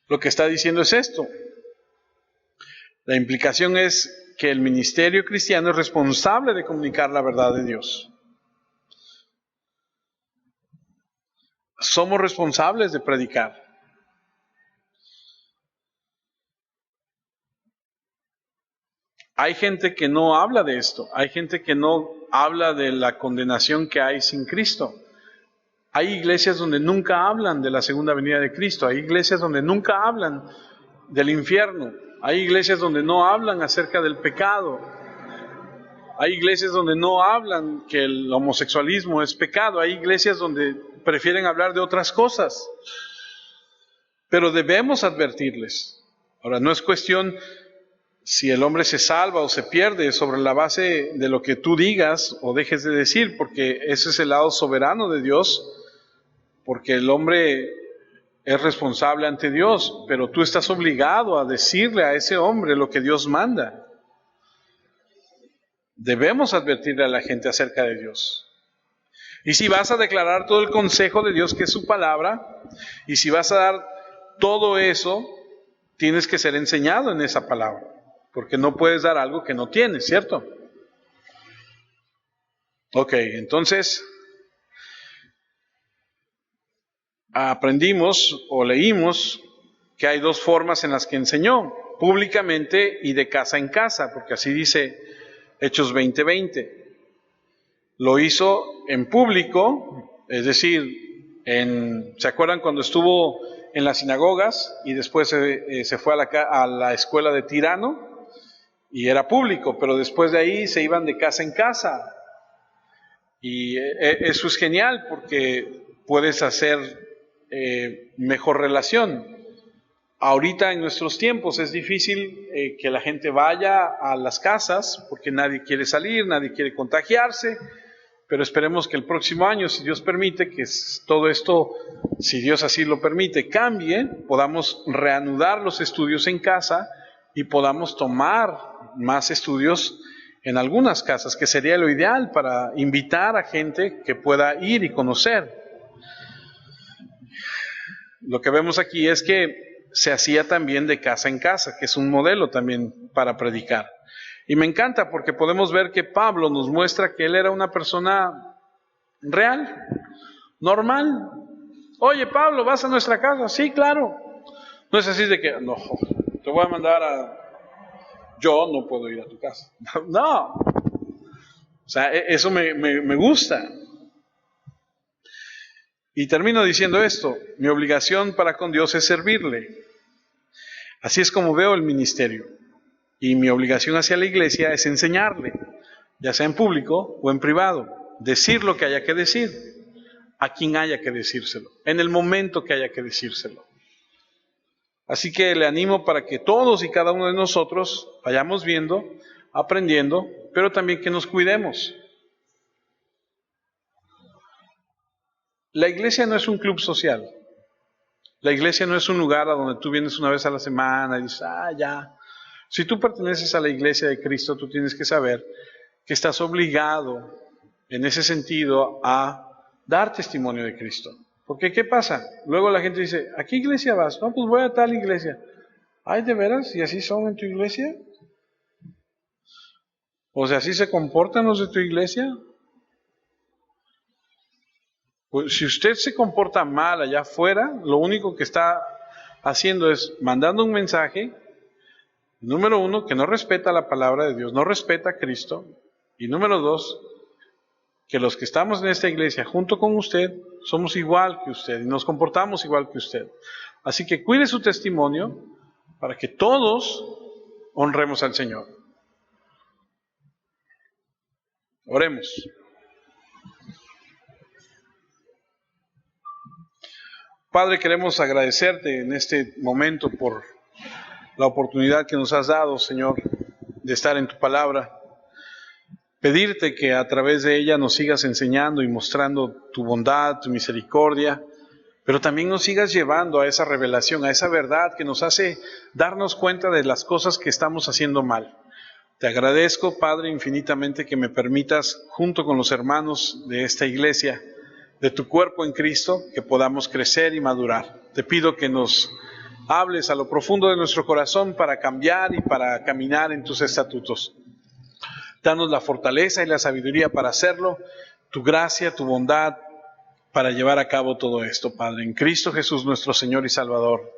Lo que está diciendo es esto. La implicación es que el ministerio cristiano es responsable de comunicar la verdad de Dios. Somos responsables de predicar. Hay gente que no habla de esto. Hay gente que no habla de la condenación que hay sin Cristo. Hay iglesias donde nunca hablan de la segunda venida de Cristo. Hay iglesias donde nunca hablan del infierno. Hay iglesias donde no hablan acerca del pecado. Hay iglesias donde no hablan que el homosexualismo es pecado. Hay iglesias donde prefieren hablar de otras cosas. Pero debemos advertirles. Ahora, no es cuestión si el hombre se salva o se pierde sobre la base de lo que tú digas o dejes de decir, porque ese es el lado soberano de Dios, porque el hombre es responsable ante Dios, pero tú estás obligado a decirle a ese hombre lo que Dios manda. Debemos advertirle a la gente acerca de Dios. Y si vas a declarar todo el consejo de Dios, que es su palabra, y si vas a dar todo eso, tienes que ser enseñado en esa palabra, porque no puedes dar algo que no tienes, ¿cierto? Ok, entonces aprendimos o leímos que hay dos formas en las que enseñó, públicamente y de casa en casa, porque así dice Hechos 20:20. Lo hizo en público, es decir, ¿se acuerdan cuando estuvo en las sinagogas y después se fue a la escuela de Tirano? Y era público, pero después de ahí se iban de casa en casa. Y eso es genial porque puedes hacer mejor relación. Ahorita en nuestros tiempos es difícil que la gente vaya a las casas porque nadie quiere salir, nadie quiere contagiarse, pero esperemos que el próximo año, si Dios permite, que todo esto, si Dios así lo permite, cambie, podamos reanudar los estudios en casa y podamos tomar más estudios en algunas casas, que sería lo ideal para invitar a gente que pueda ir y conocer. Lo que vemos aquí es que se hacía también de casa en casa, que es un modelo también para predicar. Y me encanta porque podemos ver que Pablo nos muestra que él era una persona real, normal. Oye, Pablo, ¿vas a nuestra casa? Sí, claro. No es así de que, no, te voy a mandar yo no puedo ir a tu casa. No. O sea, eso me gusta. Y termino diciendo esto: mi obligación para con Dios es servirle. Así es como veo el ministerio. Y mi obligación hacia la iglesia es enseñarle, ya sea en público o en privado, decir lo que haya que decir, a quien haya que decírselo, en el momento que haya que decírselo. Así que le animo para que todos y cada uno de nosotros vayamos viendo, aprendiendo, pero también que nos cuidemos. La iglesia no es un club social. La iglesia no es un lugar a donde tú vienes una vez a la semana y dices, ya. Si tú perteneces a la iglesia de Cristo, tú tienes que saber que estás obligado en ese sentido a dar testimonio de Cristo. Porque ¿qué pasa? Luego la gente dice, ¿a qué iglesia vas? No, pues voy a tal iglesia. Ay, ¿de veras? ¿Y así son en tu iglesia? O sea, ¿así se comportan los de tu iglesia? Pues si usted se comporta mal allá afuera, lo único que está haciendo es mandando un mensaje, número uno, que no respeta la palabra de Dios, no respeta a Cristo, y número dos, que los que estamos en esta iglesia junto con usted, somos igual que usted y nos comportamos igual que usted. Así que cuide su testimonio para que todos honremos al Señor. Oremos. Padre, queremos agradecerte en este momento por la oportunidad que nos has dado, Señor, de estar en tu palabra. Pedirte que a través de ella nos sigas enseñando y mostrando tu bondad, tu misericordia, pero también nos sigas llevando a esa revelación, a esa verdad que nos hace darnos cuenta de las cosas que estamos haciendo mal. Te agradezco, Padre, infinitamente que me permitas, junto con los hermanos de esta iglesia, de tu cuerpo en Cristo, que podamos crecer y madurar. Te pido que nos hables a lo profundo de nuestro corazón para cambiar y para caminar en tus estatutos. Danos la fortaleza y la sabiduría para hacerlo, tu gracia, tu bondad, para llevar a cabo todo esto, Padre, en Cristo Jesús nuestro Señor y Salvador.